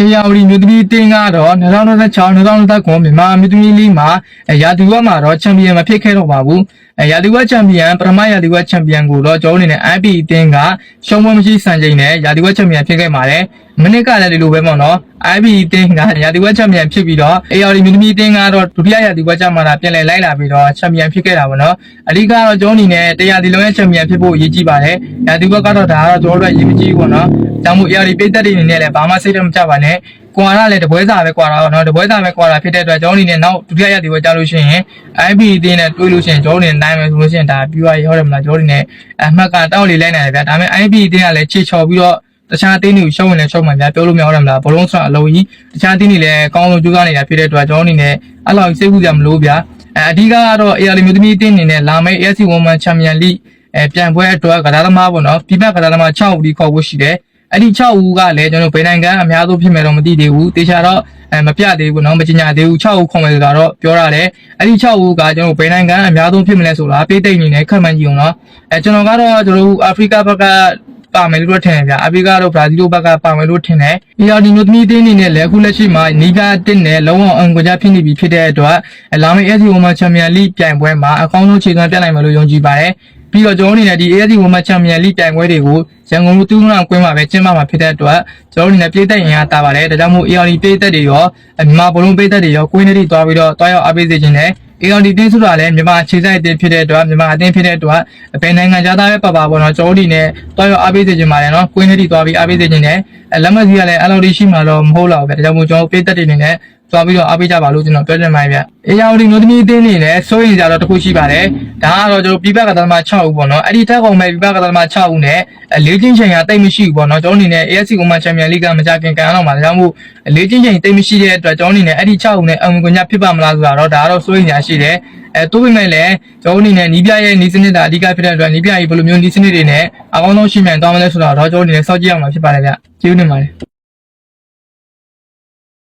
အေယာဝတီမြို့သမီးတင်းကတော့2026-2029မြန်မာမြို့သမီးလေးမှာရာသီဝက်မှာတော့ချန်ပီယံမဖြစ်ခဲ့တော့ပါဘူးရာသီဝက်ချန်ပီယံပထမရာသီဝက်ချန်ပီယံကိုတော့ကျွန်တော်အနေနဲ့ IP အတင်းကရှုံးပွဲမရှိစံချိန်နဲ့ရာသီဝက်ချန်ပီယံဖြစ်ခဲ့ပါတယ်မနစ်ကလည်းဒီလိုပဲပေါ့နော် IP အတင်းကရာသီဝက်ချန်ပီယံဖြစ်ပြီးတော့အေယာဝတီမြို့သမီးတင်းကတော့ဒုတိယရာသီဝက်ချန်မှာပြန်လည်လိုက်လာပြီးတော့ချန်ပီယံဖြစ်ခဲ့တာပေါ့နော်အဓိကတော့ကျွန်တော်အနေနဲ့တရားဒီလုံးရဲ့ချန်ပီယံဖြစ်ဖို့အရေးကြီးပါတယ်ရာသီဝက်ကတော့ဒါကတော့ကျွန်တော်တို့အရေးမကြီးဘူးပေါ့နော်ဒါမှမဟုတ်အေယာဝတီပြည်သက်တွေအနေနဲ့လည်းဘာမှစိတ်တော့မကြပါနဲ့ကွာရလည်းတပွဲစာပဲကွာတာပေါ့နော်တပွဲစာပဲကွာတာဖြစ်တဲ့အတွက်ကျွန်တော်အနေနဲ့နောက်ဒုတိယရသည်ပဲကြားလို့ရှိရင် IP အတင်းနဲ့တွေးလို့ရှိရင်ကျွန်တော်အနေနဲ့နိုင်မယ်ဆိုလို့ရှိရင်ဒါပြီးသွားရောတယ်မလားကျွန်တော်အနေနဲ့အမှတ်ကတောက်လေးလိုက်နိုင်တယ်ဗျာဒါပေမဲ့ IP အတင်းကလည်းချေချော်ပြီးတော့တခြားအတင်းတွေကိုရှုံးဝင်လည်းရှုံးမှဗျာပြောလို့မရတော့မလားဘလုံးဆိုအလုံးကြီးတခြားအတင်းတွေလည်းအကောင်းဆုံးကြိုးစားနေတာဖြစ်တဲ့အတွက်ကျွန်တော်အနေနဲ့အဲ့လောက်စိတ်ကူးကြမလို့ဗျာအဓိကကတော့ AR မျိုးသမီးအတင်းအနေနဲ့လာမယ့် AFC Women Champion League ပြန်ပွဲအတွက်ကစားသမားပေါ့နော်ပြပကစားသမား6ဦးဒီခေါ်ဖို့ရှိတယ်အဲ့ဒီ6ဦးကလည်းကျွန်တော်ဘယ်နိုင်ငံအများဆုံးဖြစ်မယ်တော့မသိသေးဘူးတေချာတော့မပြသေးဘူးเนาะမကြေညာသေးဘူး6ဦးခေါ်မယ်ဆိုတာတော့ပြောရတယ်အဲ့ဒီ6ဦးကကျွန်တော်ဘယ်နိုင်ငံအများဆုံးဖြစ်မလဲဆိုတာပေးသိမ့်နေနဲ့ခက်မှန်းကြည့်အောင်เนาะကျွန်တော်ကတော့ကျွန်တော်အာဖရိကဘက်ကပါမယ်လို့ထင်တယ်ဗျာအာဖရိကတော့ဘရာဇီးဘက်ကပါမယ်လို့ထင်တယ်။ARမျိုးသမီးတင်းနေနဲ့လည်းအခုလက်ရှိမှာနီးပြတစ်နဲ့လုံးဝအောင်ကြဖြစ်နေပြီဖြစ်တဲ့အတွက်လာမယ့် AFC Women Champion League ပြိုင်ပွဲမှာအကောင်းဆုံးခြေစွမ်းပြနိုင်မယ်လို့ယုံကြည်ပါတယ်။ပြီးတော့ကျွန်တော်အနေနဲ့ဒီ AFC Women Champion League ပြိုင်ပွဲတွေကိုရန်ကုန်လူတူးနာကွင်းမှာပဲကျင်းပမှာဖြစ်တဲ့အတွက်ကျွန်တော်အနေနဲ့ပြည်သက်ရင်အားတာပါတယ်ဒါကြောင့်မို့ AR ပြည်သက်တွေရောမြန်မာဘလုံးပြည်သက်တွေရောကွင်းထဲတွားပြီးတော့တွားရောက်အားပေးစေခြင်းနဲ့AR တင်းဆိုတာလည်းမြန်မာခြေစိုက်အသင်းဖြစ်တဲ့အတွက်မြန်မာအသင်းဖြစ်တဲ့အတွက်ဘယ်နိုင်ငံသားပဲပါပါပေါ့နော်ကျွန်တော်တို့ဒီနဲ့တွားရောက်အားပေးစေခြင်းပါတယ်နော်ကွင်းထဲတွားပြီးအားပေးစေခြင်းနဲ့လက်မှတ်စီကလည်းအဲ့လိုရှိမှတော့မဟုတ်တော့ဘူးဗျဒါကြောင့်မို့ကျွန်တော်ပြည်သက်တွေနေနဲ့သွားပြီးတော့အားပေးကြပါလို့ကျွန်တော်ပြောချင်ပါတယ်ဗျ။အေယာဝတီမျိုးသမီးအသင်းအနေနဲ့စိုးရင်ကြတော့တစ်ခုရှိပါတယ်။ဒါကတော့ကျွန်တော်ပြပကသမား6ဦးပေါ့နော်။အဲ့ဒီထက်ကောင်မဲ့ပြပကသမား6ဦးနဲ့လေးချင်းချိန်ကတိတ်မရှိဘူးပေါ့နော်။ကျွန်တော်အနေနဲ့ AFC Women Champion League ကမကြခင်ကန်အောင်ပါဒါကြောင့်မို့လေးချင်းချိန်တိတ်မရှိတဲ့အတွက်ကျွန်တော်အနေနဲ့အဲ့ဒီ6ဦးနဲ့အောင်ကွန်ညဖြစ်ပါမလားဆိုတာတော့ဒါကတော့စိုးရင်ကြရှိတယ်။တိုးပေမဲ့လည်းကျွန်တော်အနေနဲ့နီးပြရဲ့နီးစနစ်တာအဓိကဖြစ်တဲ့အတွက်နီးပြကြီးဘယ်လိုမျိုးနီးစနစ်တွေနဲ့အကောင်းဆုံးရှိမှန်သွားမလဲဆိုတာတော့ကျွန်တော်အနေနဲ့စောင့်ကြည့်ရမှာဖြစ်ပါတယ်ဗျ။ကျေးဇူးတင်ပါတယ်။